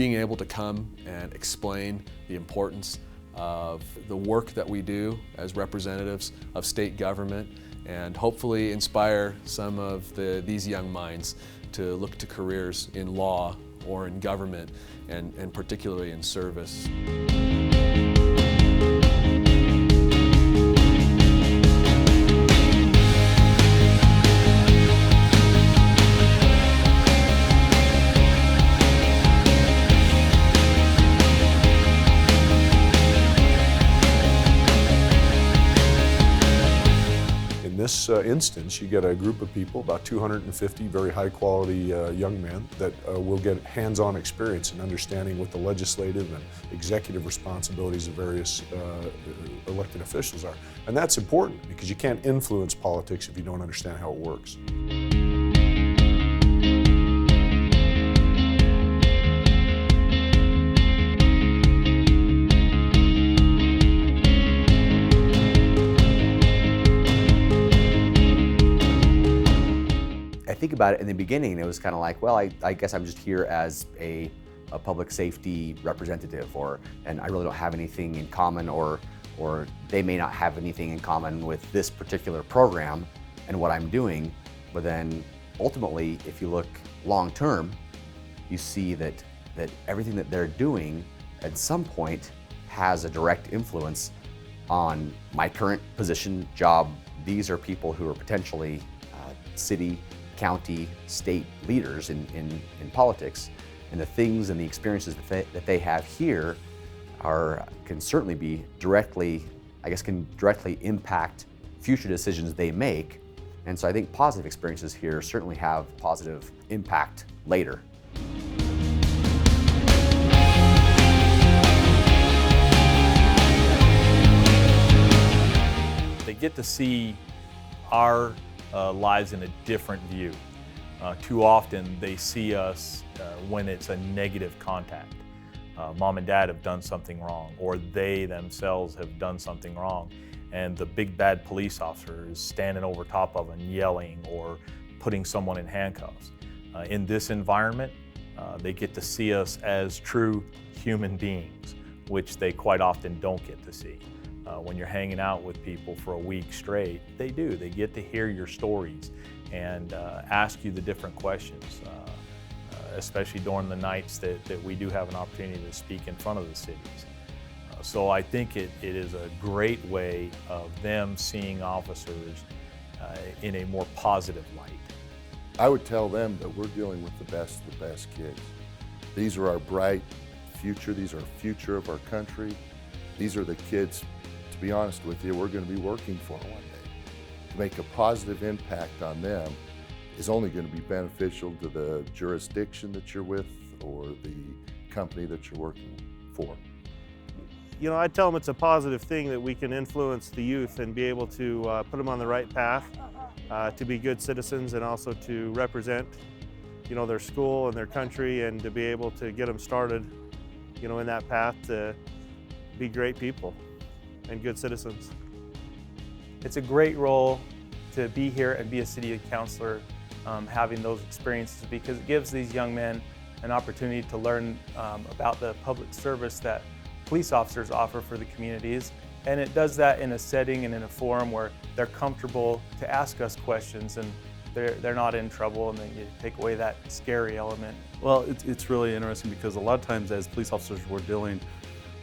being able to come and explain the importance of the work that we do as representatives of state government, and hopefully inspire some of these young minds to look to careers in law or in government, and particularly in service. In this instance, you get a group of people, about 250 very high-quality young men that will get hands-on experience in understanding what the legislative and executive responsibilities of various elected officials are. And that's important because you can't influence politics if you don't understand how it works. I think about it in the beginning, it was kind of like, well, I guess I'm just here as a public safety representative, and I really don't have anything in common, or they may not have anything in common with this particular program and what I'm doing. But then ultimately, if you look long term, you see that everything that they're doing at some point has a direct influence on my current position, job. These are people who are potentially city, county, state leaders in politics, and the things and the experiences that they have here can certainly be directly impact future decisions they make. And so I think positive experiences here certainly have positive impact later. They get to see our lives in a different view. Too often they see us when it's a negative contact. Mom and dad have done something wrong, or they themselves have done something wrong, and the big bad police officer is standing over top of them yelling or putting someone in handcuffs. In this environment, they get to see us as true human beings, which they quite often don't get to see. When you're hanging out with people for a week straight, they do. They get to hear your stories and ask you the different questions, especially during the nights that we do have an opportunity to speak in front of the cities. So I think it is a great way of them seeing officers in a more positive light. I would tell them that we're dealing with the best of the best kids. These are our bright future. These are the future of our country. These are the kids, to be honest with you, we're going to be working for one day. To make a positive impact on them is only going to be beneficial to the jurisdiction that you're with or the company that you're working for. You know, I tell them it's a positive thing that we can influence the youth and be able to put them on the right path to be good citizens, and also to represent, you know, their school and their country, and to be able to get them started, you know, in that path to be great people and good citizens. It's a great role to be here and be a city councilor, having those experiences, because it gives these young men an opportunity to learn about the public service that police officers offer for the communities. And it does that in a setting and in a forum where they're comfortable to ask us questions, and they're not in trouble, and then you take away that scary element. Well, it's really interesting because a lot of times as police officers we're dealing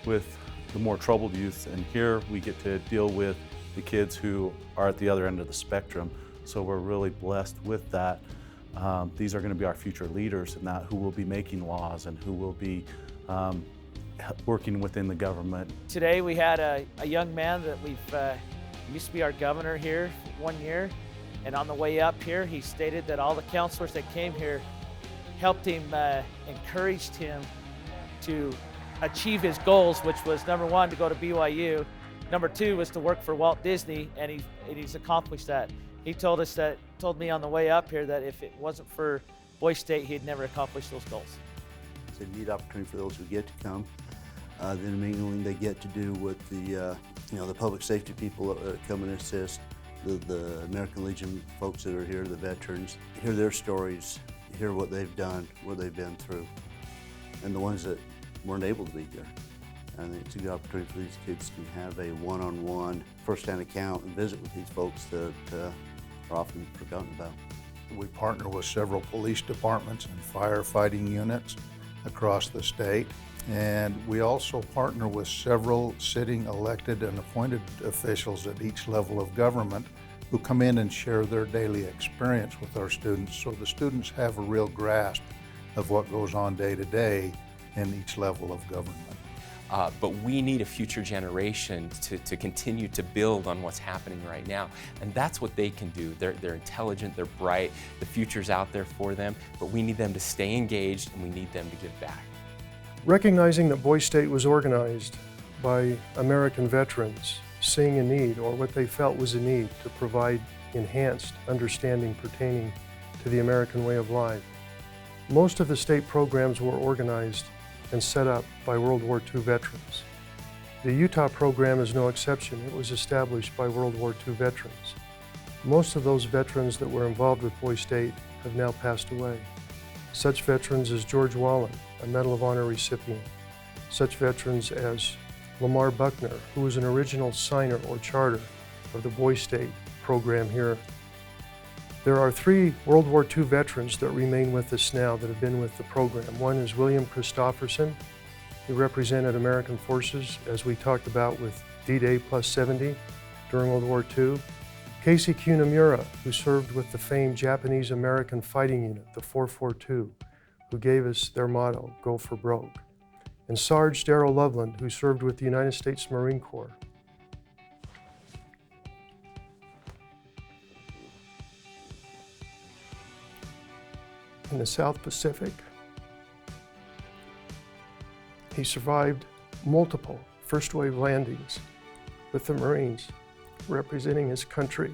with the more troubled youth, and here we get to deal with the kids who are at the other end of the spectrum. So we're really blessed with that. These are going to be our future leaders, and that who will be making laws and who will be working within the government. Today we had a young man that used to be our governor here 1 year, and on the way up here he stated that all the counselors that came here helped him, encouraged him to achieve his goals, which was number one, to go to BYU, number two was to work for Walt Disney, and he's accomplished that. He told me on the way up here that if it wasn't for Boise State, he'd never accomplished those goals. It's a neat opportunity for those who get to come. The intermingling they get to do with the the public safety people that come and assist, the American Legion folks that are here, the veterans, hear their stories, hear what they've done, what they've been through. and the ones that weren't able to be here. I think it's a good opportunity for these kids to have a one-on-one, first-hand account and visit with these folks that are often forgotten about. We partner with several police departments and firefighting units across the state. And we also partner with several sitting elected and appointed officials at each level of government who come in and share their daily experience with our students, so the students have a real grasp of what goes on day to day in each level of government. But we need a future generation to continue to build on what's happening right now. And that's what they can do. They're intelligent, they're bright, the future's out there for them, but we need them to stay engaged and we need them to give back. Recognizing that Boise State was organized by American veterans seeing a need, or what they felt was a need, to provide enhanced understanding pertaining to the American way of life. Most of the state programs were organized and set up by World War II veterans. The Utah program is no exception. It was established by World War II veterans. Most of those veterans that were involved with Boise State have now passed away. Such veterans as George Wallen, a Medal of Honor recipient. Such veterans as Lamar Buckner, who was an original signer or charter of the Boise State program here. There are 3 World War II veterans that remain with us now that have been with the program. One is William Christofferson, who represented American forces, as we talked about with D-Day plus 70 during World War II. Casey Kunimura, who served with the famed Japanese-American fighting unit, the 442, who gave us their motto, "Go for Broke." And Sarge Darrell Loveland, who served with the United States Marine Corps. In the South Pacific, he survived multiple first-wave landings with the Marines, representing his country.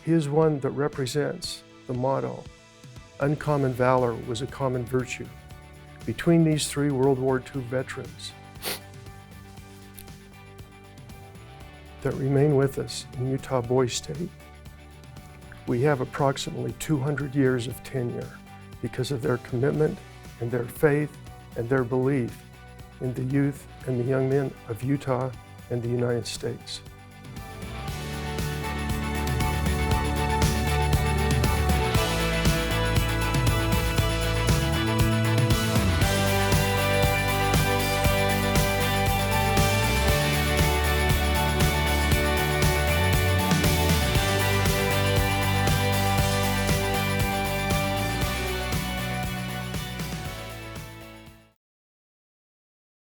He is one that represents the motto, "Uncommon valor was a common virtue." Between these 3 World War II veterans that remain with us in Utah Boise State, we have approximately 200 years of tenure because of their commitment and their faith and their belief in the youth and the young men of Utah and the United States.